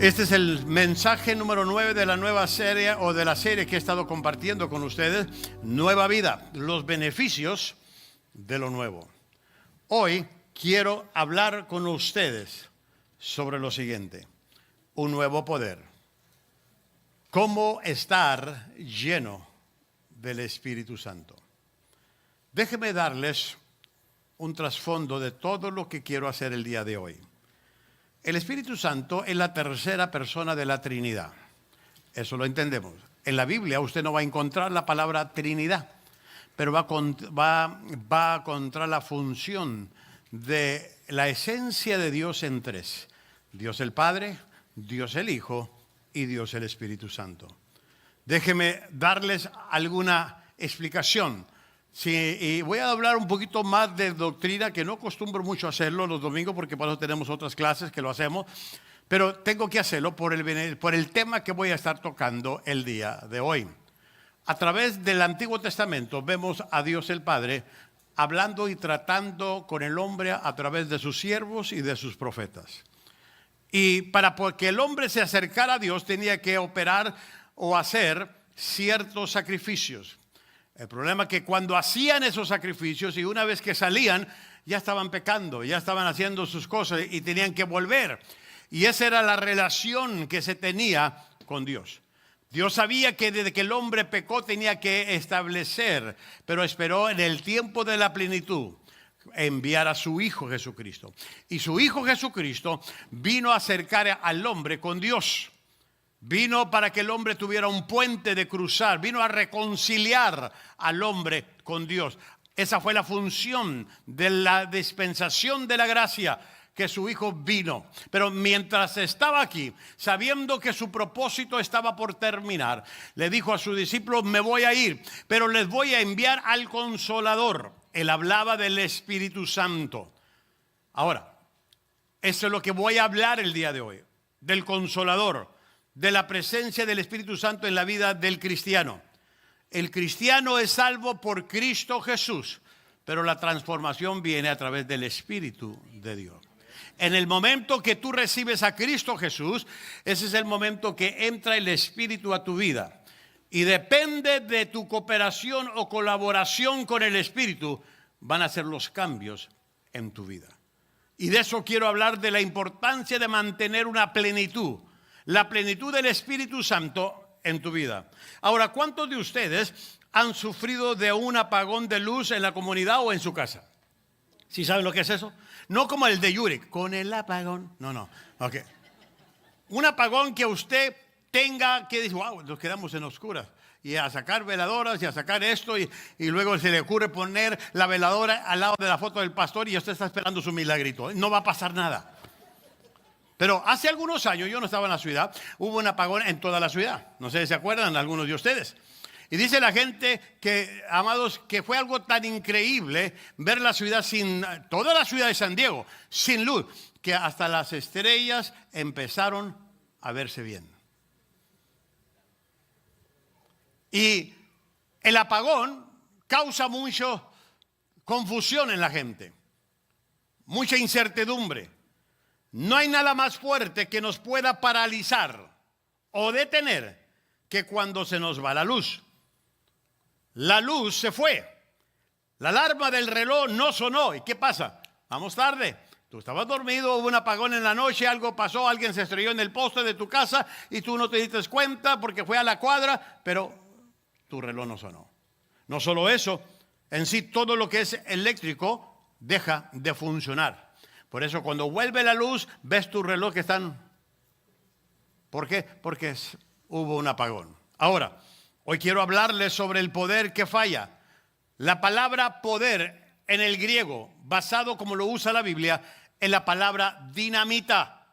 Este es el mensaje número 9 de la nueva serie o de la serie que he estado compartiendo con ustedes, Nueva Vida, los beneficios de lo nuevo. Hoy quiero hablar con ustedes sobre lo siguiente: un nuevo poder. ¿Cómo estar lleno del Espíritu Santo? Déjenme darles un trasfondo de todo lo que quiero hacer el día de hoy. El Espíritu Santo es la tercera persona de la Trinidad. Eso lo entendemos. En la Biblia usted no va a encontrar la palabra Trinidad, pero va a encontrar la función de la esencia de Dios en tres: Dios el Padre, Dios el Hijo y Dios el Espíritu Santo. Déjenme darles alguna explicación. Sí, y voy a hablar un poquito más de doctrina, que no acostumbro mucho a hacerlo los domingos, porque por eso tenemos otras clases que lo hacemos, pero tengo que hacerlo por el tema que voy a estar tocando el día de hoy. A través del Antiguo Testamento vemos a Dios el Padre hablando y tratando con el hombre a través de sus siervos y de sus profetas. Y para que el hombre se acercara a Dios tenía que operar o hacer ciertos sacrificios. El problema es que cuando hacían esos sacrificios y una vez que salían, ya estaban pecando, ya estaban haciendo sus cosas y tenían que volver. Y esa era la relación que se tenía con Dios. Dios sabía que desde que el hombre pecó tenía que establecer, pero esperó en el tiempo de la plenitud enviar a su Hijo Jesucristo. Y su Hijo Jesucristo vino a acercar al hombre con Dios. Vino para que el hombre tuviera un puente de cruzar. Vino a reconciliar al hombre con Dios. Esa fue la función de la dispensación de la gracia, que su Hijo vino. Pero mientras estaba aquí, sabiendo que su propósito estaba por terminar, le dijo a sus discípulos: me voy a ir, pero les voy a enviar al Consolador. Él hablaba del Espíritu Santo. Ahora, eso es lo que voy a hablar el día de hoy, del Consolador, de la presencia del Espíritu Santo en la vida del cristiano. El cristiano es salvo por Cristo Jesús, pero la transformación viene a través del Espíritu de Dios. En el momento que tú recibes a Cristo Jesús, ese es el momento que entra el Espíritu a tu vida. Y depende de tu cooperación o colaboración con el Espíritu, van a ser los cambios en tu vida. Y de eso quiero hablar, de la importancia de mantener una plenitud. La plenitud del Espíritu Santo en tu vida. Ahora, ¿cuántos de ustedes han sufrido de un apagón de luz en la comunidad o en su casa? ¿Sí saben lo que es eso? No como el de Yuri, con el apagón. No. Ok. Un apagón que usted tenga que decir: wow, nos quedamos en oscuras. Y a sacar veladoras y a sacar esto. Y luego se le ocurre poner la veladora al lado de la foto del pastor y usted está esperando su milagrito. No va a pasar nada. Pero hace algunos años, yo no estaba en la ciudad, hubo un apagón en toda la ciudad. No sé si se acuerdan algunos de ustedes. Y dice la gente que, amados, que fue algo tan increíble ver la ciudad toda la ciudad de San Diego, sin luz, que hasta las estrellas empezaron a verse bien. Y el apagón causa mucha confusión en la gente, mucha incertidumbre. No hay nada más fuerte que nos pueda paralizar o detener que cuando se nos va la luz. La luz se fue. La alarma del reloj no sonó. ¿Y qué pasa? Vamos tarde. Tú estabas dormido, hubo un apagón en la noche, algo pasó, alguien se estrelló en el poste de tu casa y tú no te diste cuenta porque fue a la cuadra, pero tu reloj no sonó. No solo eso, en sí todo lo que es eléctrico deja de funcionar. Por eso cuando vuelve la luz, ves tu reloj que están... ¿Por qué? Porque hubo un apagón. Ahora, hoy quiero hablarles sobre el poder que falla. La palabra poder en el griego, basado como lo usa la Biblia, en la palabra dinamita.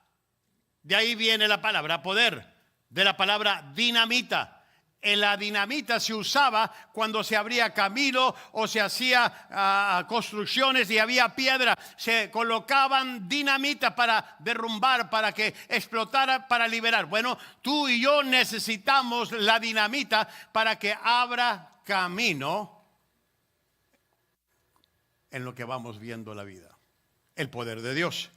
De ahí viene la palabra poder, de la palabra dinamita. En la dinamita se usaba cuando se abría camino o se hacía construcciones y había piedra. Se colocaban dinamita para derrumbar, para que explotara, para liberar. Bueno, tú y yo necesitamos la dinamita para que abra camino en lo que vamos viendo la vida. El poder de Dios.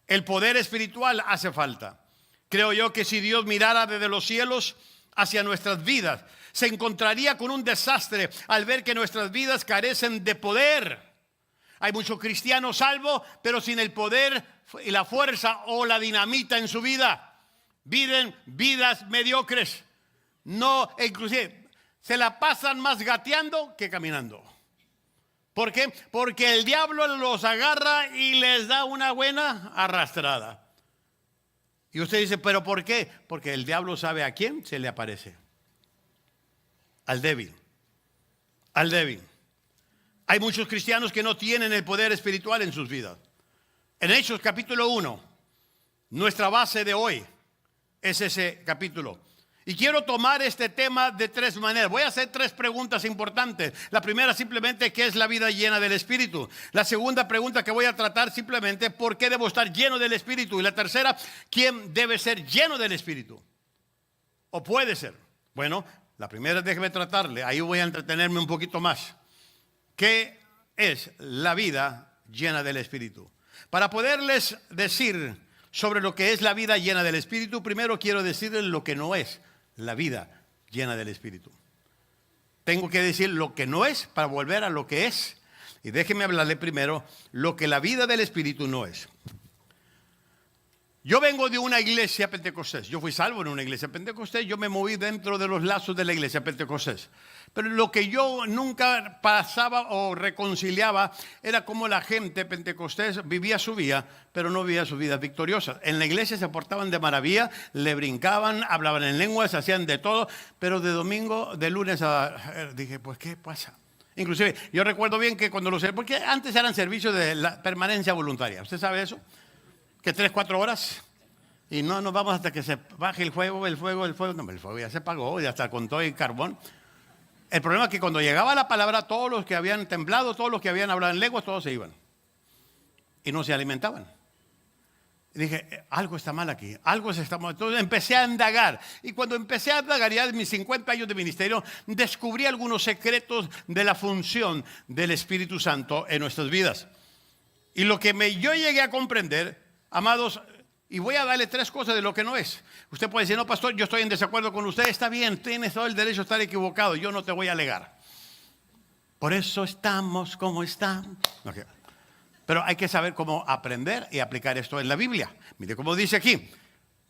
El poder espiritual hace falta. Creo yo que si Dios mirara desde los cielos hacia nuestras vidas, se encontraría con un desastre al ver que nuestras vidas carecen de poder. Hay muchos cristianos salvos, pero sin el poder y la fuerza o la dinamita en su vida. Viven vidas mediocres. No, inclusive, se la pasan más gateando que caminando. ¿Por qué? Porque el diablo los agarra y les da una buena arrastrada. Y usted dice, ¿pero por qué? Porque el diablo sabe a quién se le aparece. Al débil. Al débil. Hay muchos cristianos que no tienen el poder espiritual en sus vidas. En Hechos capítulo 1, nuestra base de hoy es ese capítulo. Y quiero tomar este tema de tres maneras. Voy a hacer tres preguntas importantes. La primera simplemente, ¿qué es la vida llena del Espíritu? La segunda pregunta que voy a tratar simplemente, ¿por qué debo estar lleno del Espíritu? Y la tercera, ¿quién debe ser lleno del Espíritu? ¿O puede ser? Bueno, la primera déjeme tratarle. Ahí voy a entretenerme un poquito más. ¿Qué es la vida llena del Espíritu? Para poderles decir sobre lo que es la vida llena del Espíritu, primero quiero decirles lo que no es la vida llena del Espíritu. Tengo que decir lo que no es para volver a lo que es. Y déjenme hablarle primero lo que la vida del Espíritu no es. Yo vengo de una iglesia pentecostés. Yo fui salvo en una iglesia pentecostés. Yo me moví dentro de los lazos de la iglesia pentecostés. Pero lo que yo nunca pasaba o reconciliaba era cómo la gente pentecostés vivía su vida, pero no vivía su vida victoriosa. En la iglesia se portaban de maravilla, le brincaban, hablaban en lenguas, hacían de todo, pero de lunes a... Dije, pues, ¿qué pasa? Inclusive, yo recuerdo bien que cuando porque antes eran servicios de la permanencia voluntaria. ¿Usted sabe eso? Que 3-4 horas y no nos vamos hasta que se baje el fuego. No, el fuego ya se apagó, ya está con todo el carbón. El problema es que cuando llegaba la palabra, todos los que habían temblado, todos los que habían hablado en lenguas, todos se iban y no se alimentaban. Y dije, algo está mal aquí, algo se está mal. Entonces empecé a indagar, y cuando empecé a indagar ya en mis 50 años de ministerio, descubrí algunos secretos de la función del Espíritu Santo en nuestras vidas. Y lo que yo llegué a comprender, amados, y voy a darle tres cosas de lo que no es. Usted puede decir, no, pastor, yo estoy en desacuerdo con usted. Está bien, tienes todo el derecho a estar equivocado. Yo no te voy a alegar. Por eso estamos como estamos. Okay. Pero hay que saber cómo aprender y aplicar esto en la Biblia. Mire cómo dice aquí.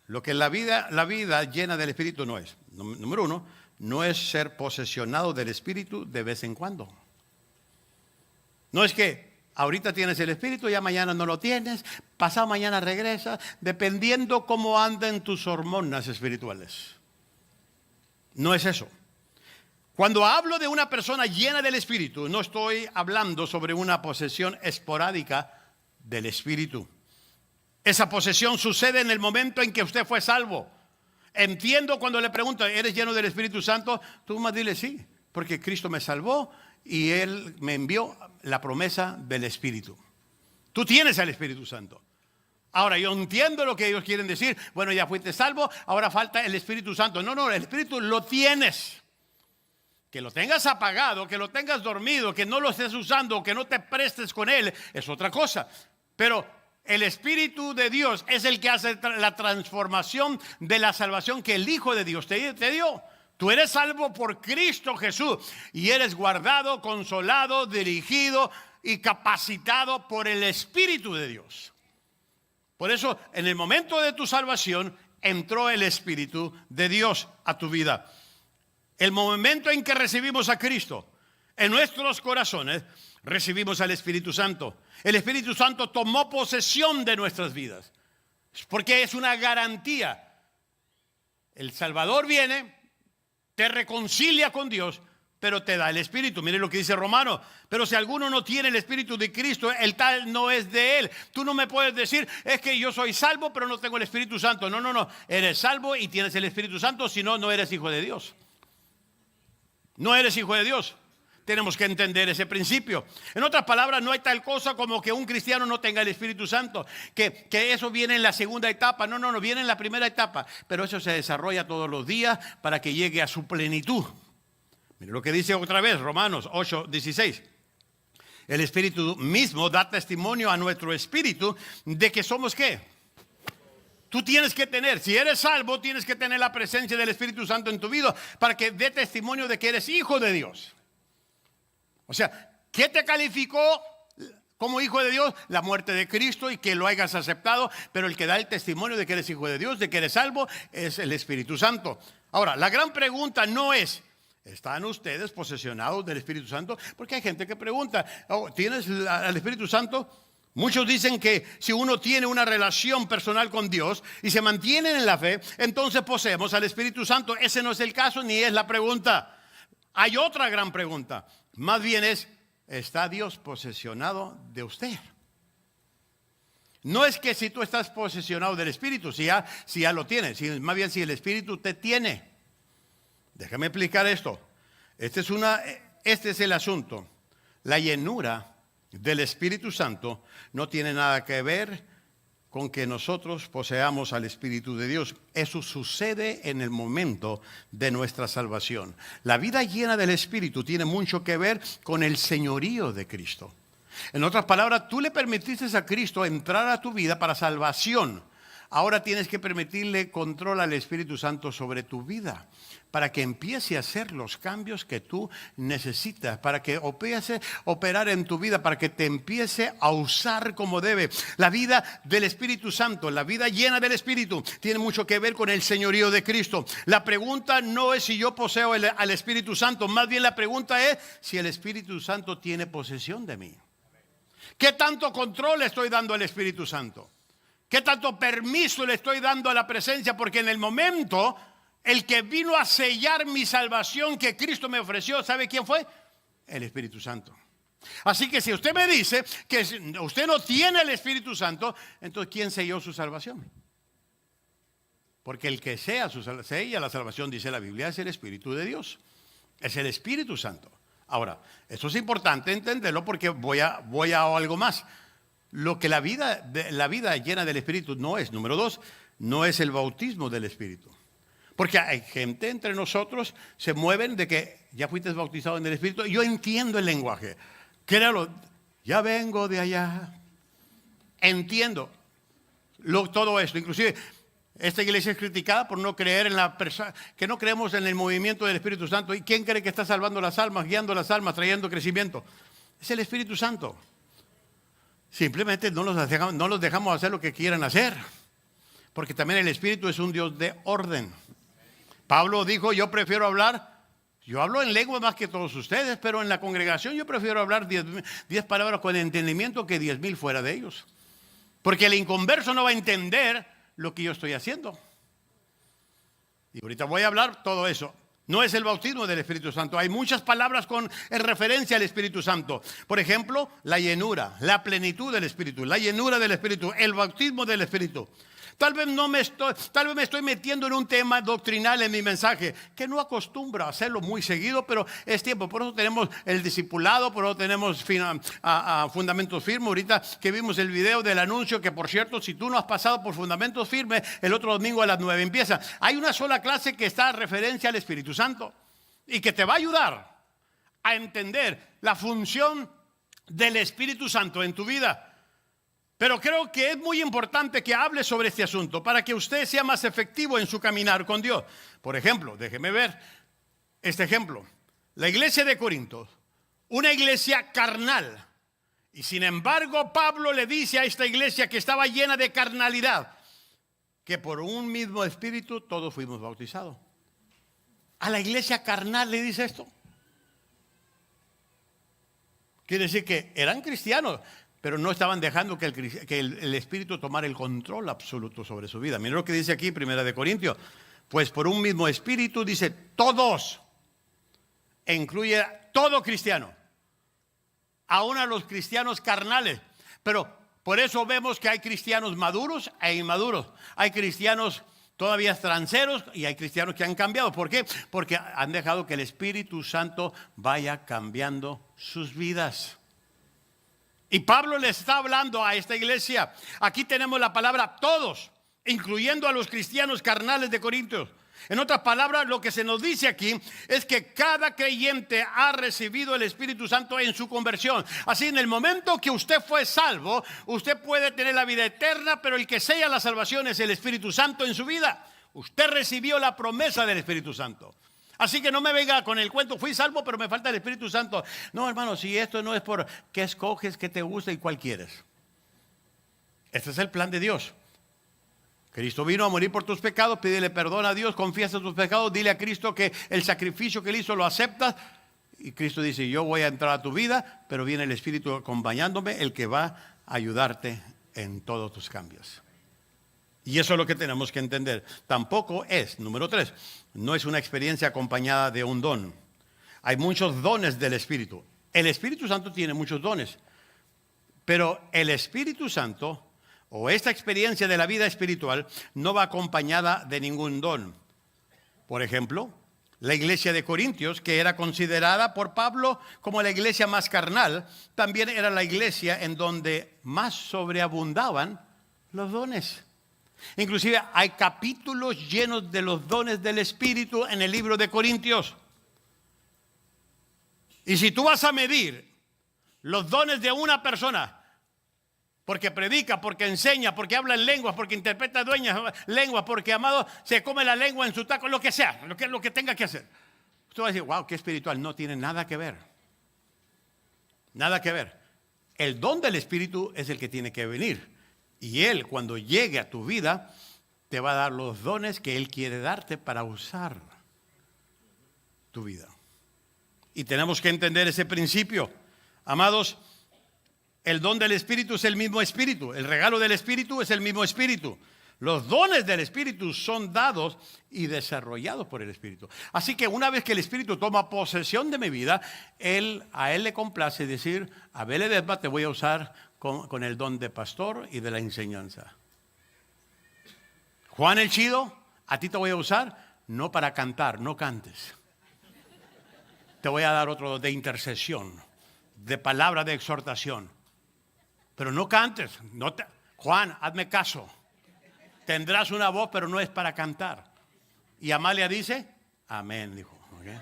Lo que la vida llena del Espíritu no es. Número uno, no es ser posesionado del Espíritu de vez en cuando. No es que ahorita tienes el Espíritu, ya mañana no lo tienes, pasado mañana regresa, dependiendo cómo anden tus hormonas espirituales. No es eso. Cuando hablo de una persona llena del Espíritu, no estoy hablando sobre una posesión esporádica del Espíritu. Esa posesión sucede en el momento en que usted fue salvo. Entiendo cuando le pregunto, ¿eres lleno del Espíritu Santo? Tú más dile sí, porque Cristo me salvó y Él me envió la promesa del Espíritu. Tú tienes al Espíritu Santo. Ahora, yo entiendo lo que ellos quieren decir. Bueno, ya fuiste salvo, ahora falta el Espíritu Santo. No, el Espíritu lo tienes. Que lo tengas apagado, que lo tengas dormido, que no lo estés usando, que no te prestes con Él, es otra cosa. Pero el Espíritu de Dios es el que hace la transformación de la salvación que el Hijo de Dios te dio. Tú eres salvo por Cristo Jesús y eres guardado, consolado, dirigido y capacitado por el Espíritu de Dios. Por eso, en el momento de tu salvación, entró el Espíritu de Dios a tu vida. El momento en que recibimos a Cristo en nuestros corazones, recibimos al Espíritu Santo. El Espíritu Santo tomó posesión de nuestras vidas, porque es una garantía. El Salvador viene, te reconcilia con Dios, pero te da el Espíritu. Mire lo que dice Romano. Pero si alguno no tiene el Espíritu de Cristo, el tal no es de él. Tú no me puedes decir, es que yo soy salvo, pero no tengo el Espíritu Santo. No. Eres salvo y tienes el Espíritu Santo, si no, no eres hijo de Dios. No eres hijo de Dios. Tenemos que entender ese principio. En otras palabras, no hay tal cosa como que un cristiano no tenga el Espíritu Santo. Que eso viene en la segunda etapa. No, viene en la primera etapa. Pero eso se desarrolla todos los días para que llegue a su plenitud. Mire lo que dice otra vez Romanos 8:16. El Espíritu mismo da testimonio a nuestro espíritu de que somos ¿qué? Tú tienes que tener, si eres salvo, tienes que tener la presencia del Espíritu Santo en tu vida para que dé testimonio de que eres hijo de Dios. O sea, ¿qué te calificó como hijo de Dios? La muerte de Cristo y que lo hayas aceptado, pero el que da el testimonio de que eres hijo de Dios, de que eres salvo, es el Espíritu Santo. Ahora, la gran pregunta no es, ¿están ustedes posesionados del Espíritu Santo? Porque hay gente que pregunta, ¿tienes al Espíritu Santo? Muchos dicen que si uno tiene una relación personal con Dios y se mantienen en la fe, entonces poseemos al Espíritu Santo. Ese no es el caso ni es la pregunta. Hay otra gran pregunta. Más bien es, ¿está Dios posesionado de usted? No es que si tú estás posesionado del Espíritu, si ya lo tienes, más bien si el Espíritu te tiene. Déjame explicar esto. Este es el asunto. La llenura del Espíritu Santo no tiene nada que ver con que nosotros poseamos al Espíritu de Dios. Eso sucede en el momento de nuestra salvación. La vida llena del Espíritu tiene mucho que ver con el señorío de Cristo. En otras palabras, tú le permitiste a Cristo entrar a tu vida para salvación. Ahora tienes que permitirle control al Espíritu Santo sobre tu vida, para que empiece a hacer los cambios que tú necesitas, para que empiece a operar en tu vida, para que te empiece a usar como debe. La vida del Espíritu Santo, la vida llena del Espíritu, tiene mucho que ver con el señorío de Cristo. La pregunta no es si yo poseo al Espíritu Santo, más bien la pregunta es si el Espíritu Santo tiene posesión de mí. ¿Qué tanto control le estoy dando al Espíritu Santo? ¿Qué tanto permiso le estoy dando a la presencia? Porque en el momento, el que vino a sellar mi salvación que Cristo me ofreció, ¿sabe quién fue? El Espíritu Santo. Así que si usted me dice que usted no tiene el Espíritu Santo, entonces ¿quién selló su salvación? Porque el que sella la salvación, dice la Biblia, es el Espíritu de Dios. Es el Espíritu Santo. Ahora, esto es importante entenderlo porque voy a algo más. Lo que la vida llena del Espíritu no es, número 2, no es el bautismo del Espíritu. Porque hay gente entre nosotros, se mueven de que ya fuiste bautizado en el Espíritu. Yo entiendo el lenguaje. Créalo, ya vengo de allá. Entiendo todo esto. Inclusive, esta iglesia es criticada por no creer en que no creemos en el movimiento del Espíritu Santo. ¿Y quién cree que está salvando las almas, guiando las almas, trayendo crecimiento? Es el Espíritu Santo. Simplemente no los dejamos hacer lo que quieran hacer. Porque también el Espíritu es un Dios de orden. Pablo dijo, yo hablo en lengua más que todos ustedes, pero en la congregación yo prefiero hablar 10 palabras con entendimiento que 10,000 fuera de ellos. Porque el inconverso no va a entender lo que yo estoy haciendo. Y ahorita voy a hablar todo eso. No es el bautismo del Espíritu Santo. Hay muchas palabras en referencia al Espíritu Santo. Por ejemplo, la llenura, la plenitud del Espíritu, la llenura del Espíritu, el bautismo del Espíritu. Tal vez me estoy metiendo en un tema doctrinal en mi mensaje, que no acostumbro a hacerlo muy seguido, pero es tiempo. Por eso tenemos el discipulado, por eso tenemos fundamentos firmes. Ahorita que vimos el video del anuncio, que por cierto, si tú no has pasado por fundamentos firmes, el otro domingo a las 9 empieza. Hay una sola clase que está en referencia al Espíritu Santo y que te va a ayudar a entender la función del Espíritu Santo en tu vida. Pero creo que es muy importante que hable sobre este asunto para que usted sea más efectivo en su caminar con Dios. Por ejemplo, déjeme ver este ejemplo. La iglesia de Corinto, una iglesia carnal. Y sin embargo, Pablo le dice a esta iglesia que estaba llena de carnalidad, que por un mismo espíritu todos fuimos bautizados. A la iglesia carnal le dice esto. Quiere decir que eran cristianos, pero no estaban dejando que el Espíritu tomara el control absoluto sobre su vida. Mira lo que dice aquí, 1 Corintios. Pues por un mismo Espíritu, dice, todos, e incluye todo cristiano, aún a los cristianos carnales. Pero por eso vemos que hay cristianos maduros e inmaduros. Hay cristianos todavía extranjeros y hay cristianos que han cambiado. ¿Por qué? Porque han dejado que el Espíritu Santo vaya cambiando sus vidas. Y Pablo le está hablando a esta iglesia. Aquí tenemos la palabra todos, incluyendo a los cristianos carnales de Corintios. En otras palabras, lo que se nos dice aquí es que cada creyente ha recibido el Espíritu Santo en su conversión. Así, en el momento que usted fue salvo, usted puede tener la vida eterna, pero el que sella la salvación es el Espíritu Santo en su vida. Usted recibió la promesa del Espíritu Santo. Así que no me venga con el cuento, fui salvo, pero me falta el Espíritu Santo. No, hermano, si esto no es por qué escoges, qué te gusta y cuál quieres. Este es el plan de Dios. Cristo vino a morir por tus pecados, pídele perdón a Dios, confiesa tus pecados, dile a Cristo que el sacrificio que Él hizo lo aceptas. Y Cristo dice, yo voy a entrar a tu vida, pero viene el Espíritu acompañándome, el que va a ayudarte en todos tus cambios. Y eso es lo que tenemos que entender. Tampoco es, número 3, no es una experiencia acompañada de un don. Hay muchos dones del Espíritu. El Espíritu Santo tiene muchos dones, pero el Espíritu Santo o esta experiencia de la vida espiritual no va acompañada de ningún don. Por ejemplo, la iglesia de Corintios, que era considerada por Pablo como la iglesia más carnal, también era la iglesia en donde más sobreabundaban los dones. Inclusive hay capítulos llenos de los dones del Espíritu en el libro de Corintios. Y si tú vas a medir los dones de una persona, porque predica, porque enseña, porque habla en lenguas, porque interpreta lenguas, porque amado se come la lengua en su taco, lo que sea, lo que tenga que hacer. Usted va a decir, wow, qué espiritual. No tiene nada que ver. Nada que ver. El don del Espíritu es el que tiene que venir. Y Él, cuando llegue a tu vida, te va a dar los dones que Él quiere darte para usar tu vida. Y tenemos que entender ese principio. Amados, el don del Espíritu es el mismo Espíritu. El regalo del Espíritu es el mismo Espíritu. Los dones del Espíritu son dados y desarrollados por el Espíritu. Así que una vez que el Espíritu toma posesión de mi vida, a Él le complace decir, a Beledesma te voy a usar con el don de pastor y de la enseñanza. Juan el Chido, a ti te voy a usar no para cantar, no cantes. Te voy a dar otro de intercesión, de palabra de exhortación. Pero no cantes. Juan, hazme caso. Tendrás una voz, pero no es para cantar. Y Amalia dice, amén, dijo. ¿Okay?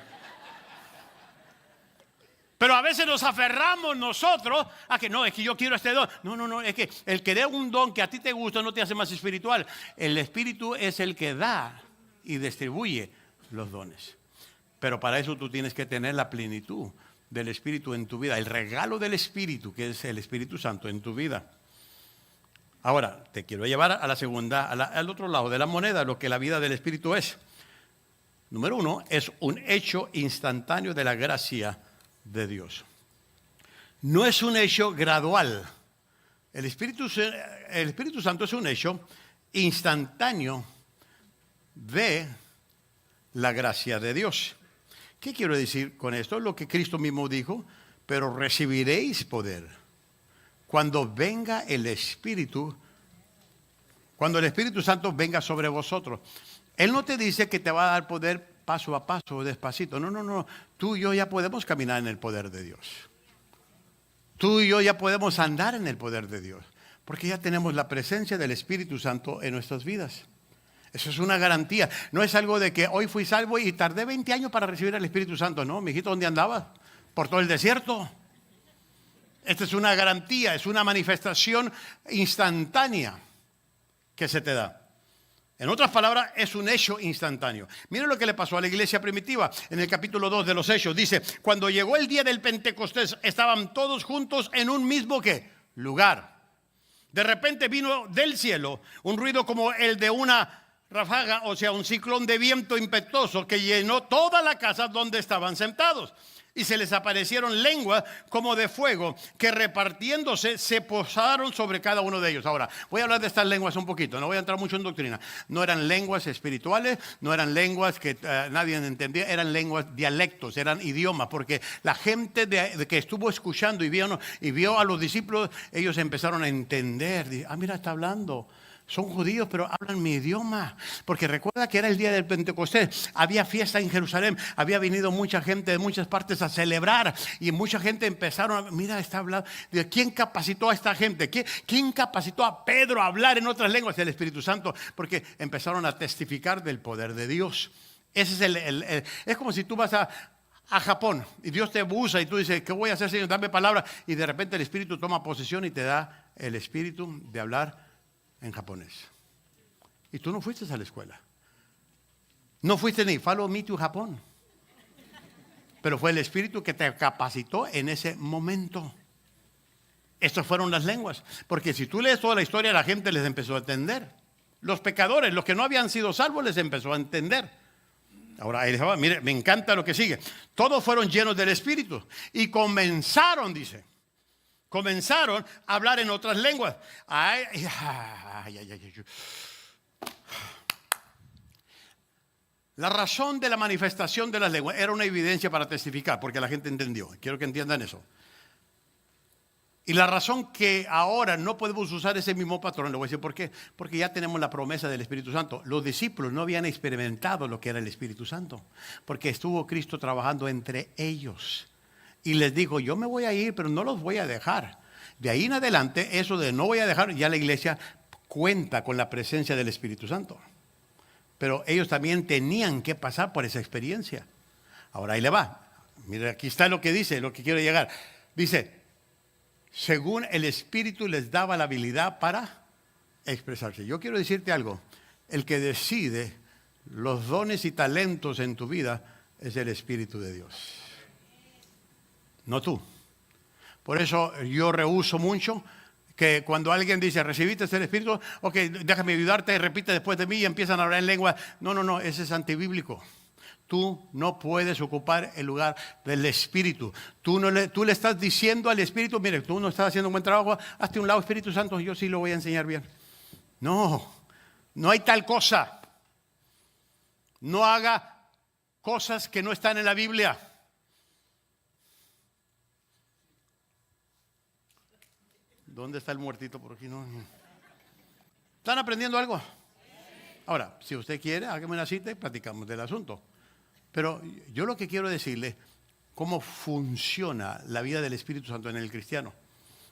Pero a veces nos aferramos nosotros a que no, es que yo quiero este don. No, es que el que dé un don que a ti te gusta no te hace más espiritual. El Espíritu es el que da y distribuye los dones. Pero para eso tú tienes que tener la plenitud del Espíritu en tu vida, el regalo del Espíritu, que es el Espíritu Santo en tu vida. Ahora, te quiero llevar a la segunda, al otro lado de la moneda, lo que la vida del Espíritu es. Número 1, es un hecho instantáneo de la gracia de Dios. No es un hecho gradual. El Espíritu Santo es un hecho instantáneo de la gracia de Dios. ¿Qué quiero decir con esto? Lo que Cristo mismo dijo, pero recibiréis poder cuando venga el Espíritu, cuando el Espíritu Santo venga sobre vosotros. Él no te dice que te va a dar poder paso a paso, despacito. No. Tú y yo ya podemos caminar en el poder de Dios. Tú y yo ya podemos andar en el poder de Dios, porque ya tenemos la presencia del Espíritu Santo en nuestras vidas. Eso es una garantía. No es algo de que hoy fui salvo y tardé 20 años para recibir al Espíritu Santo. No, mijito, ¿dónde andabas? Por todo el desierto. Esta es una garantía, es una manifestación instantánea que se te da. En otras palabras, es un hecho instantáneo. Miren lo que le pasó a la iglesia primitiva en el capítulo 2 de los Hechos. Dice, cuando llegó el día del Pentecostés, estaban todos juntos en un mismo ¿qué? Lugar. De repente vino del cielo un ruido como el de una ráfaga, o sea, un ciclón de viento impetuoso que llenó toda la casa donde estaban sentados. Y se les aparecieron lenguas como de fuego que repartiéndose se posaron sobre cada uno de ellos. Ahora, voy a hablar de estas lenguas un poquito, no voy a entrar mucho en doctrina. No eran lenguas espirituales, no eran lenguas que nadie entendía, eran lenguas dialectos, eran idiomas, porque la gente que estuvo escuchando y vio a los discípulos, ellos empezaron a entender. Mira, está hablando Son judíos, pero hablan mi idioma. Porque recuerda que era el día del Pentecostés. Había fiesta en Jerusalén. Había venido mucha gente de muchas partes a celebrar. Y mucha gente empezaron a, mira, está hablando. ¿Quién capacitó a esta gente? ¿Quién capacitó a Pedro a hablar en otras lenguas? El Espíritu Santo. Porque empezaron a testificar del poder de Dios. Ese es es como si tú vas a Japón y Dios te usa y tú dices, ¿qué voy a hacer, Señor? Dame palabra. Y de repente el Espíritu toma posesión y te da el Espíritu de hablar en japonés. Y tú no fuiste a la escuela. No fuiste ni Follow Me to Japón. Pero fue el Espíritu que te capacitó en ese momento. Estas fueron las lenguas. Porque si tú lees toda la historia, la gente les empezó a entender. Los pecadores, los que no habían sido salvos, les empezó a entender. Ahora, ahí les va, mire, me encanta lo que sigue. Todos fueron llenos del Espíritu. Y comenzaron, dice. Comenzaron a hablar en otras lenguas. La razón de la manifestación de las lenguas era una evidencia para testificar, porque la gente entendió. Quiero que entiendan eso. Y la razón que ahora no podemos usar ese mismo patrón, le voy a decir por qué. Porque ya tenemos la promesa del Espíritu Santo. Los discípulos no habían experimentado lo que era el Espíritu Santo, porque estuvo Cristo trabajando entre ellos. Y les dijo, yo me voy a ir, pero no los voy a dejar. De ahí en adelante, eso de no voy a dejar, ya la iglesia cuenta con la presencia del Espíritu Santo. Pero ellos también tenían que pasar por esa experiencia. Ahora ahí le va. Mira, aquí está lo que dice, lo que quiero llegar. Dice, según el Espíritu les daba la habilidad para expresarse. Yo quiero decirte algo. El que decide los dones y talentos en tu vida es el Espíritu de Dios. No tú. Por eso yo rehúso mucho que cuando alguien dice, recibiste el Espíritu, ok, déjame ayudarte, repite después de mí y empiezan a hablar en lengua. No, ese es antibíblico. Tú no puedes ocupar el lugar del Espíritu. Tú le estás diciendo al Espíritu, mire, tú no estás haciendo un buen trabajo, hazte un lado, Espíritu Santo, yo sí lo voy a enseñar bien. No hay tal cosa. No haga cosas que no están en la Biblia. ¿Dónde está el muertito por aquí? No. ¿Están aprendiendo algo? Ahora, si usted quiere, hágame una cita y platicamos del asunto. Pero yo lo que quiero decirle, cómo funciona la vida del Espíritu Santo en el cristiano.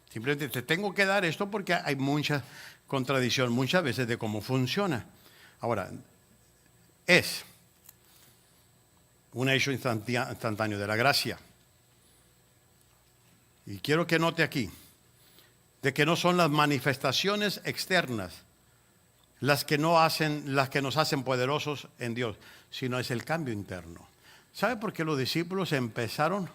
Simplemente te tengo que dar esto porque hay mucha contradicción muchas veces de cómo funciona. Ahora, es un hecho instantáneo de la gracia. Y quiero que note aquí, de que no son las manifestaciones externas las que nos hacen poderosos en Dios, sino es el cambio interno. ¿Sabe por qué los discípulos empezaron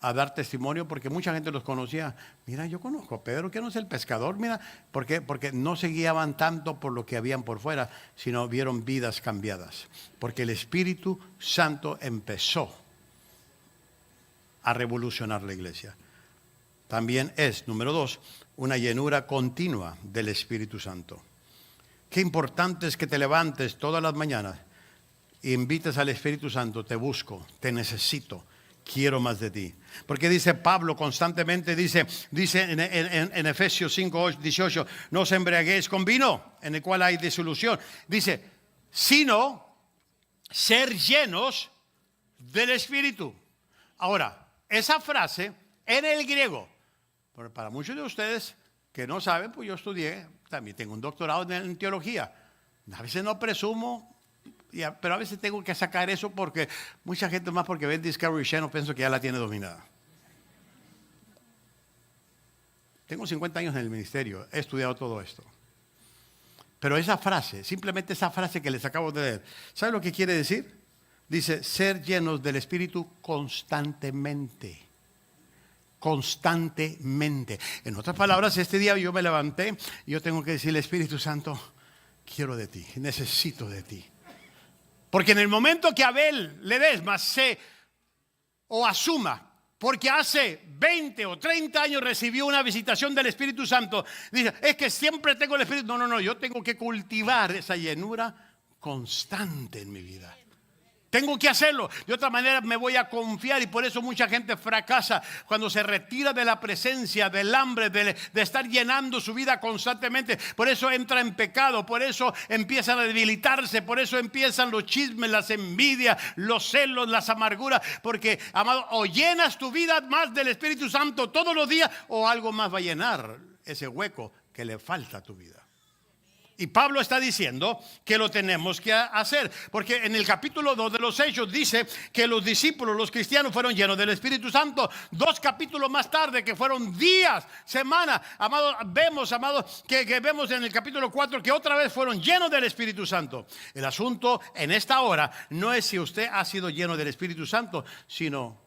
a dar testimonio? Porque mucha gente los conocía. Mira, yo conozco a Pedro, que no es el pescador. Mira, ¿por qué? Porque no se guiaban tanto por lo que habían por fuera, sino vieron vidas cambiadas. Porque el Espíritu Santo empezó a revolucionar la iglesia. También es, número 2, una llenura continua del Espíritu Santo. Qué importante es que te levantes todas las mañanas e invites al Espíritu Santo, te busco, te necesito, quiero más de ti. Porque dice Pablo constantemente, dice en Efesios 5:18, no os embriaguéis con vino, en el cual hay disolución. Dice, sino ser llenos del Espíritu. Ahora, esa frase en el griego, para muchos de ustedes que no saben, pues yo estudié, también tengo un doctorado en teología. A veces no presumo, pero a veces tengo que sacar eso porque mucha gente más porque ven Discovery Channel pienso que ya la tiene dominada. Tengo 50 años en el ministerio, he estudiado todo esto. Pero esa frase, simplemente esa frase que les acabo de leer, ¿sabe lo que quiere decir? Dice, ser llenos del Espíritu constantemente. Constantemente. En otras palabras, este día yo me levanté y yo tengo que decirle, Espíritu Santo, quiero de ti, necesito de ti. Porque en el momento que Abel le des más sé o asuma, porque hace 20 o 30 años recibió una visitación del Espíritu Santo, dice, es que siempre tengo el Espíritu. No, yo tengo que cultivar esa llenura constante en mi vida. Tengo que hacerlo. De otra manera me voy a confiar, y por eso mucha gente fracasa cuando se retira de la presencia, del hambre, de estar llenando su vida constantemente. Por eso entra en pecado, por eso empiezan a debilitarse, por eso empiezan los chismes, las envidias, los celos, las amarguras. Porque, amado, o llenas tu vida más del Espíritu Santo todos los días, o algo más va a llenar ese hueco que le falta a tu vida. Y Pablo está diciendo que lo tenemos que hacer, porque en el capítulo 2 de los Hechos dice que los discípulos, los cristianos, fueron llenos del Espíritu Santo. 2 capítulos más tarde, que fueron días, semanas, amado, vemos, amado, que vemos en el capítulo 4 que otra vez fueron llenos del Espíritu Santo. El asunto en esta hora no es si usted ha sido lleno del Espíritu Santo, sino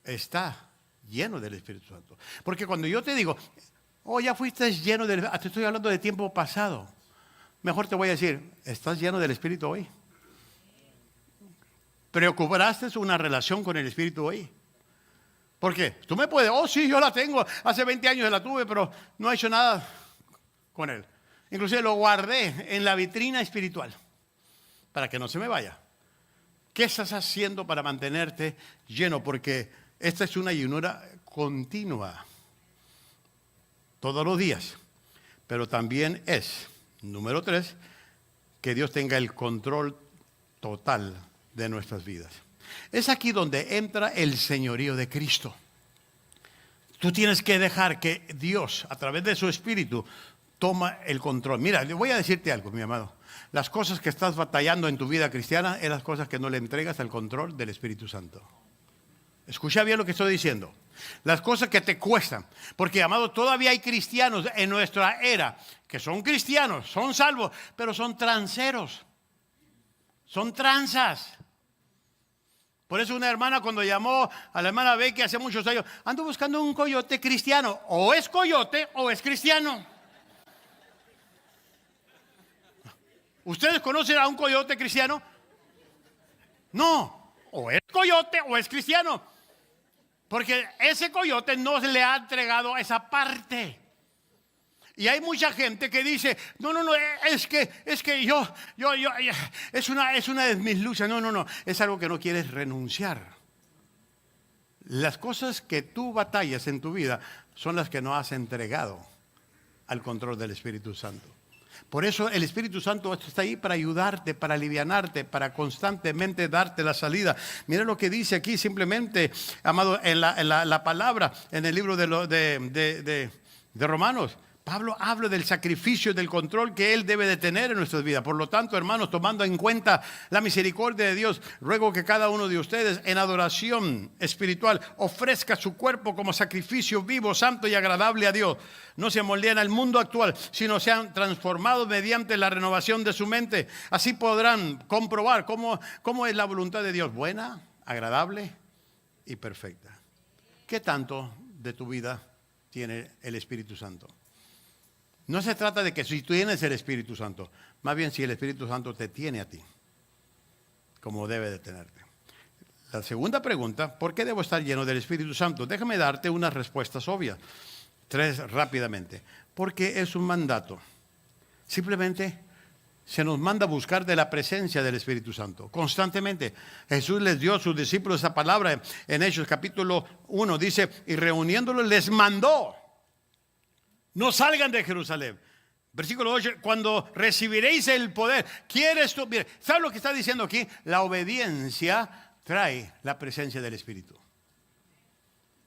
está lleno del Espíritu Santo. Porque cuando yo te digo, oh, ya fuiste lleno del... Te estoy hablando de tiempo pasado. Mejor te voy a decir, ¿estás lleno del Espíritu hoy? ¿Preocupaste una relación con el Espíritu hoy? ¿Por qué? Tú me puedes, oh sí, yo la tengo. Hace 20 años la tuve, pero no he hecho nada con él. Inclusive lo guardé en la vitrina espiritual para que no se me vaya. ¿Qué estás haciendo para mantenerte lleno? Porque esta es una llenura continua. Todos los días. Pero también es, número 3, que Dios tenga el control total de nuestras vidas. Es aquí donde entra el señorío de Cristo. Tú tienes que dejar que Dios, a través de su Espíritu, toma el control. Mira, le voy a decirte algo, mi amado. Las cosas que estás batallando en tu vida cristiana es las cosas que no le entregas al control del Espíritu Santo. Escucha bien lo que estoy diciendo. Las cosas que te cuestan. Porque, amado, todavía hay cristianos en nuestra era que son cristianos, son salvos, pero son transeros. Son tranzas. Por eso una hermana, cuando llamó a la hermana Becky hace muchos años, ando buscando un coyote cristiano. O es coyote o es cristiano. ¿Ustedes conocen a un coyote cristiano? No. O es coyote o es cristiano. Porque ese coyote no se le ha entregado esa parte. Y hay mucha gente que dice, no, es que yo, es una de mis luchas. No, es algo que no quieres renunciar. Las cosas que tú batallas en tu vida son las que no has entregado al control del Espíritu Santo. Por eso el Espíritu Santo está ahí para ayudarte, para alivianarte, para constantemente darte la salida. Mira lo que dice aquí simplemente, amado, en la palabra, en el libro de Romanos. Pablo habla del sacrificio y del control que Él debe de tener en nuestras vidas. Por lo tanto, hermanos, tomando en cuenta la misericordia de Dios, ruego que cada uno de ustedes en adoración espiritual ofrezca su cuerpo como sacrificio vivo, santo y agradable a Dios. No se amoldeen al mundo actual, sino sean transformados mediante la renovación de su mente. Así podrán comprobar cómo es la voluntad de Dios, buena, agradable y perfecta. ¿Qué tanto de tu vida tiene el Espíritu Santo? No se trata de que si tú tienes el Espíritu Santo, más bien si el Espíritu Santo te tiene a ti, como debe de tenerte. La segunda pregunta, ¿por qué debo estar lleno del Espíritu Santo? Déjame darte unas respuestas obvias, 3 rápidamente. Porque es un mandato. Simplemente se nos manda a buscar de la presencia del Espíritu Santo, constantemente. Jesús les dio a sus discípulos esa palabra en Hechos capítulo 1, dice, y reuniéndolos les mandó. No salgan de Jerusalén. Versículo 8, cuando recibiréis el poder. ¿Quieres tú? Mire, ¿sabes lo que está diciendo aquí? La obediencia trae la presencia del Espíritu.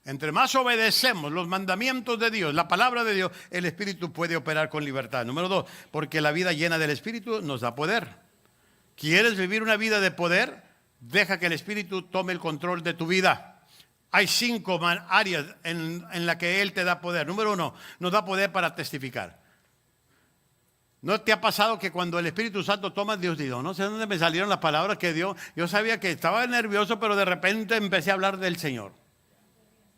Entre más obedecemos los mandamientos de Dios, la palabra de Dios, el Espíritu puede operar con libertad. Número 2, porque la vida llena del Espíritu nos da poder. ¿Quieres vivir una vida de poder? Deja que el Espíritu tome el control de tu vida. Hay 5 áreas en las que Él te da poder. Número 1, nos da poder para testificar. ¿No te ha pasado que cuando el Espíritu Santo toma, Dios dijo, no sé dónde me salieron las palabras que dio? Yo sabía que estaba nervioso, pero de repente empecé a hablar del Señor.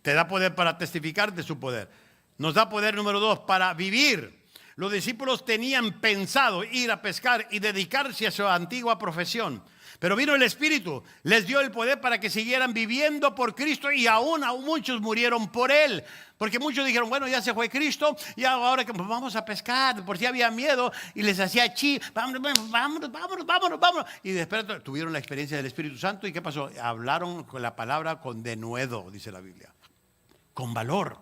Te da poder para testificar de su poder. Nos da poder, número 2, para vivir. Los discípulos tenían pensado ir a pescar y dedicarse a su antigua profesión. Pero vino el Espíritu, les dio el poder para que siguieran viviendo por Cristo y aún muchos murieron por Él. Porque muchos dijeron, bueno, ya se fue Cristo y ahora que vamos a pescar, por si había miedo y les hacía vámonos. Y después tuvieron la experiencia del Espíritu Santo y ¿qué pasó? Hablaron con la palabra con denuedo, dice la Biblia, con valor.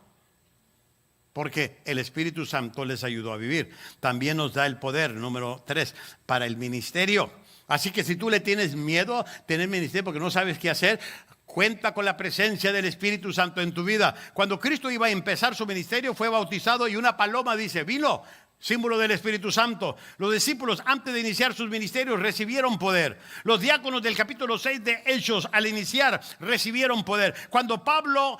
Porque el Espíritu Santo les ayudó a vivir. También nos da el poder, número 3, para el ministerio. Así que si tú le tienes miedo a tener ministerio porque no sabes qué hacer, cuenta con la presencia del Espíritu Santo en tu vida. Cuando Cristo iba a empezar su ministerio, fue bautizado y una paloma dice, vino, símbolo del Espíritu Santo. Los discípulos antes de iniciar sus ministerios recibieron poder. Los diáconos del capítulo 6 de Hechos al iniciar recibieron poder. Cuando Pablo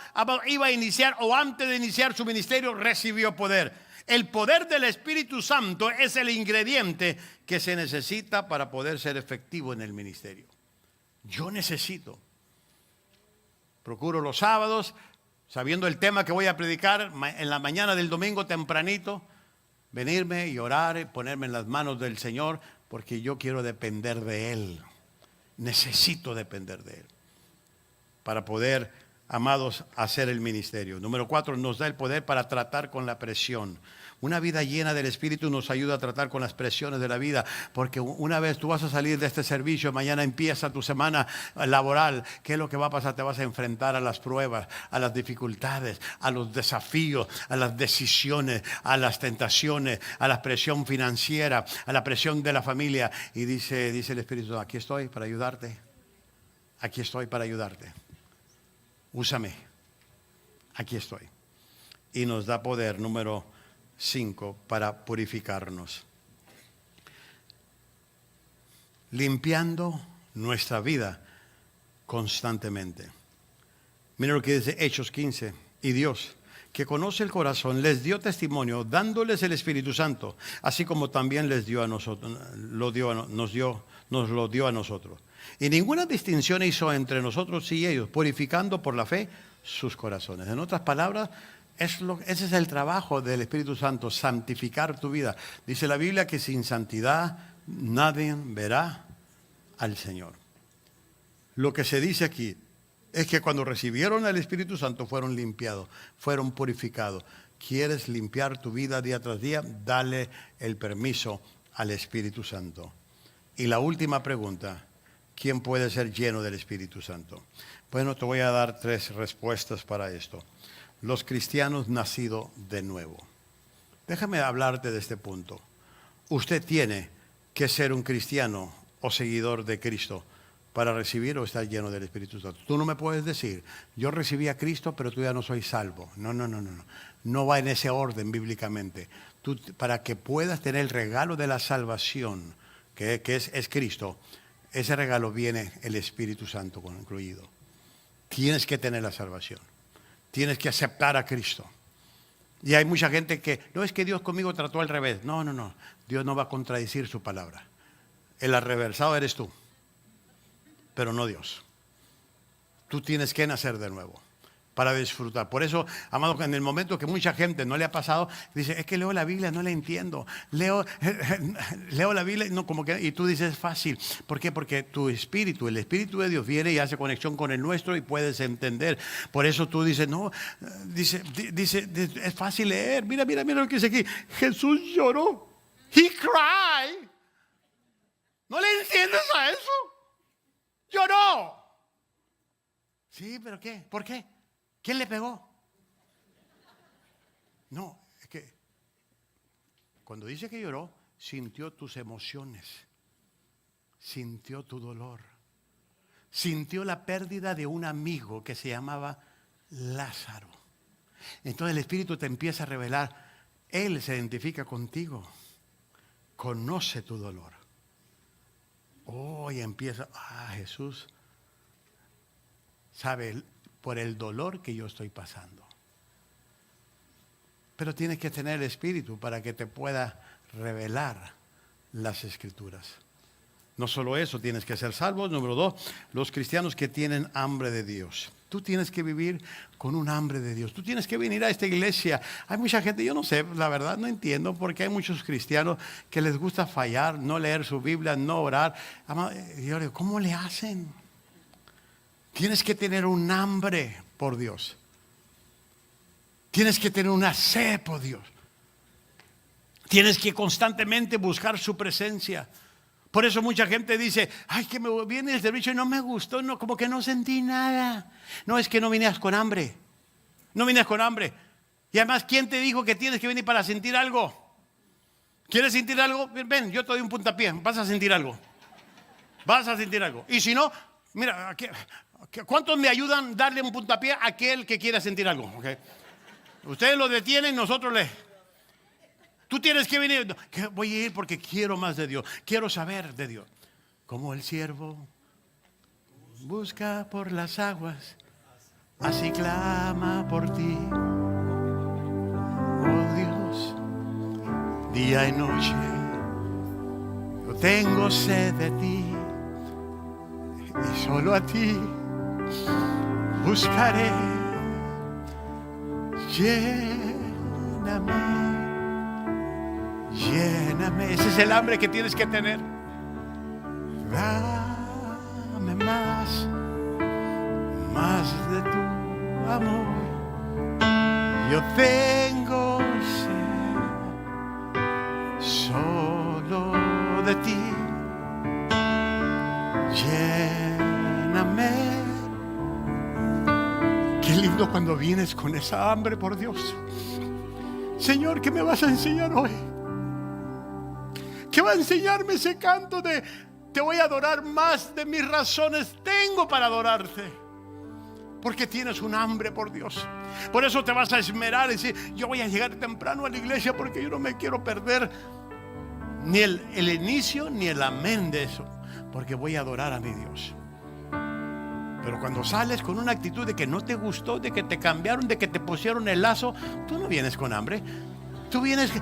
iba a iniciar o antes de iniciar su ministerio recibió poder. El poder del Espíritu Santo es el ingrediente que se necesita para poder ser efectivo en el ministerio. Yo necesito. Procuro los sábados, sabiendo el tema que voy a predicar, en la mañana del domingo tempranito, venirme y orar y ponerme en las manos del Señor, porque yo quiero depender de Él. Necesito depender de Él para poder, amados, hacer el ministerio. Número 4, nos da el poder para tratar con la presión. Una vida llena del Espíritu nos ayuda a tratar con las presiones de la vida, porque una vez tú vas a salir de este servicio, mañana empieza tu semana laboral. ¿Qué es lo que va a pasar? Te vas a enfrentar a las pruebas, a las dificultades, a los desafíos, a las decisiones, a las tentaciones, a la presión financiera, a la presión de la familia. Y dice el Espíritu, aquí estoy para ayudarte. Aquí estoy para ayudarte. Úsame. Aquí estoy. Y nos da poder, número 5, para purificarnos. Limpiando nuestra vida constantemente. Miren lo que dice Hechos 15. Y Dios, que conoce el corazón, les dio testimonio dándoles el Espíritu Santo, así como también les dio a nosotros, nos lo dio a nosotros. Y ninguna distinción hizo entre nosotros y ellos, purificando por la fe sus corazones. En otras palabras, ese es el trabajo del Espíritu Santo, santificar tu vida. Dice la Biblia que sin santidad nadie verá al Señor. Lo que se dice aquí es que cuando recibieron al Espíritu Santo fueron limpiados, fueron purificados. ¿Quieres limpiar tu vida día tras día? Dale el permiso al Espíritu Santo. Y la última pregunta, ¿quién puede ser lleno del Espíritu Santo? Bueno, te voy a dar 3 respuestas para esto. Los cristianos nacidos de nuevo. Déjame hablarte de este punto. Usted tiene que ser un cristiano o seguidor de Cristo para recibir o estar lleno del Espíritu Santo. Tú no me puedes decir, yo recibí a Cristo, pero tú ya no soy salvo. No. No va en ese orden bíblicamente. Tú, para que puedas tener el regalo de la salvación, que es Cristo, ese regalo viene el Espíritu Santo incluido. Tienes que tener la salvación. Tienes que aceptar a Cristo. Y hay mucha gente que, no es que Dios conmigo trató al revés. No. Dios no va a contradecir su palabra. El arreversado eres tú, pero no Dios. Tú tienes que nacer de nuevo para disfrutar. Por eso, amados, en el momento que mucha gente no le ha pasado, dice, es que leo la Biblia, no la entiendo. Leo la Biblia y tú dices, es fácil. ¿Por qué? Porque tu espíritu, el Espíritu de Dios viene y hace conexión con el nuestro y puedes entender. Por eso tú dices, no, dice, es fácil leer. Mira lo que dice aquí. Jesús lloró. He cried. ¿No le entiendes a eso? Lloró. Sí, pero ¿qué? ¿Por qué? ¿Quién le pegó? No, es que cuando dice que lloró, sintió tus emociones, sintió tu dolor, sintió la pérdida de un amigo que se llamaba Lázaro. Entonces el Espíritu te empieza a revelar, Él se identifica contigo, conoce tu dolor. Y empieza, Jesús sabe por el dolor que yo estoy pasando. Pero tienes que tener el Espíritu para que te pueda revelar las Escrituras. No solo eso, tienes que ser salvo. Número 2, los cristianos que tienen hambre de Dios. Tú tienes que vivir con un hambre de Dios. Tú tienes que venir a esta iglesia. Hay mucha gente, yo no sé, la verdad no entiendo porque hay muchos cristianos que les gusta fallar, no leer su Biblia, no orar. Yo digo, ¿cómo le hacen? Tienes que tener un hambre por Dios. Tienes que tener una sed por Dios. Tienes que constantemente buscar su presencia. Por eso mucha gente dice, ay, que me viene el servicio y no me gustó, no, como que no sentí nada. No, es que no vienes con hambre. No vienes con hambre. Y además, ¿quién te dijo que tienes que venir para sentir algo? ¿Quieres sentir algo? Ven, yo te doy un puntapié, vas a sentir algo. Vas a sentir algo. Y si no, mira, ¿cuántos me ayudan a darle un puntapié a aquel que quiera sentir algo? ¿Okay? Ustedes lo detienen, nosotros le... Tú tienes que venir. No, que voy a ir porque quiero más de Dios. Quiero saber de Dios. Como el siervo busca por las aguas, así clama por ti. Oh Dios, día y noche yo tengo sed de ti. Y solo a ti buscaré. Lléname. Lléname, ese es el hambre que tienes que tener. Dame más de tu amor. Yo tengo sed solo de ti. Lléname. Qué lindo cuando vienes con esa hambre por Dios. Señor, ¿qué me vas a enseñar hoy? ¿Qué va a enseñarme ese canto de te voy a adorar? Más de mis razones tengo para adorarte? Porque tienes un hambre por Dios. Por eso te vas a esmerar y decir, yo voy a llegar temprano a la iglesia porque yo no me quiero perder ni el inicio ni el amén de eso, porque voy a adorar a mi Dios. Pero cuando sales con una actitud de que no te gustó, de que te cambiaron, de que te pusieron el lazo, tú no vienes con hambre. Tú vienes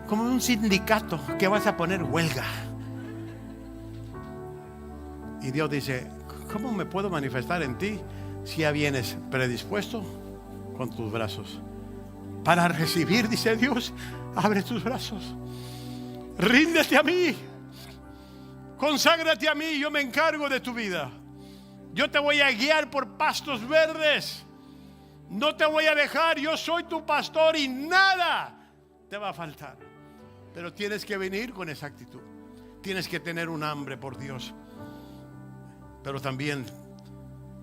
como un sindicato que vas a poner huelga. Y Dios dice, ¿cómo me puedo manifestar en ti si ya vienes predispuesto con tus brazos? Para recibir, dice Dios, abre tus brazos. Ríndete a mí. Conságrate a mí, yo me encargo de tu vida. Yo te voy a guiar por pastos verdes. No te voy a dejar, yo soy tu pastor y nada te va a faltar. Pero tienes que venir con esa actitud. Tienes que tener un hambre por Dios. Pero también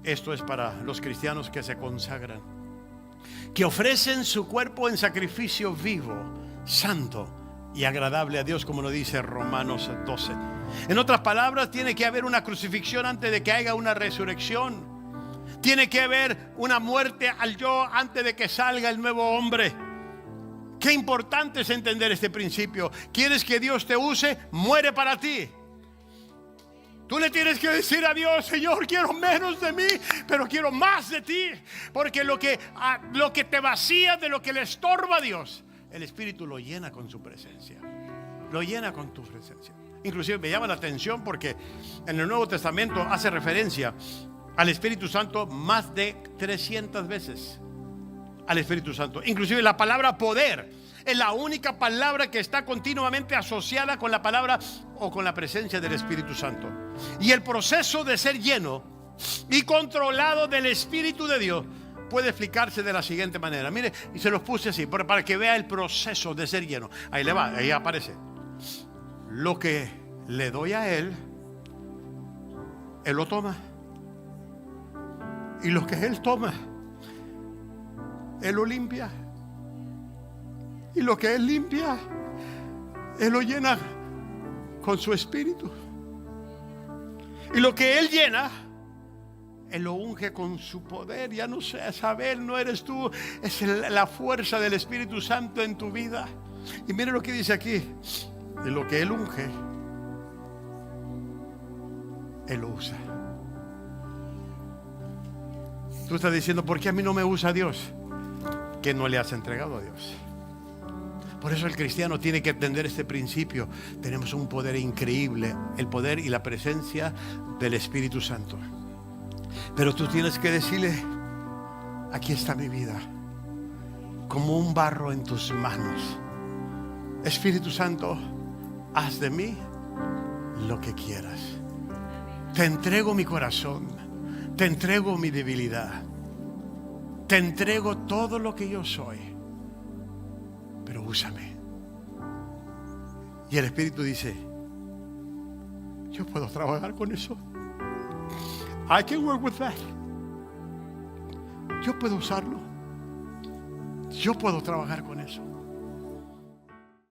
esto es para los cristianos que se consagran, que ofrecen su cuerpo en sacrificio vivo, santo y agradable a Dios, como lo dice Romanos 12. En otras palabras, tiene que haber una crucifixión antes de que haya una resurrección. Tiene que haber una muerte al yo antes de que salga el nuevo hombre. Qué importante es entender este principio. ¿Quieres que Dios te use? Muere para ti. Tú le tienes que decir a Dios, Señor, quiero menos de mí, pero quiero más de ti. Porque lo que te vacía, de lo que le estorba a Dios, el Espíritu lo llena con su presencia. Lo llena con tu presencia. Inclusive me llama la atención porque en el Nuevo Testamento hace referencia al Espíritu Santo más de 300 veces. Al Espíritu Santo. Inclusive la palabra poder es la única palabra que está continuamente asociada con la palabra o con la presencia del Espíritu Santo. Y el proceso de ser lleno y controlado del Espíritu de Dios puede explicarse de la siguiente manera. Mire, y se los puse así para que vea el proceso de ser lleno. Ahí le va, ahí aparece. Lo que le doy a Él, Él lo toma. Y lo que Él toma, Él lo limpia. Y lo que Él limpia, Él lo llena con su Espíritu. Y lo que Él llena, Él lo unge con su poder. Ya no sé, saber, no eres tú, es la fuerza del Espíritu Santo en tu vida. Y mire lo que dice aquí. Y lo que Él unge, Él lo usa. Tú estás diciendo, ¿por qué a mí no me usa Dios? Que no le has entregado a Dios. Por eso el cristiano tiene que entender este principio. Tenemos un poder increíble, el poder y la presencia del Espíritu Santo. Pero tú tienes que decirle: aquí está mi vida, como un barro en tus manos. Espíritu Santo, haz de mí lo que quieras. Te entrego mi corazón, te entrego mi debilidad, te entrego todo lo que yo soy, pero úsame. Y el Espíritu dice: yo puedo trabajar con eso. I can work with that. Yo puedo usarlo. Yo puedo trabajar con eso.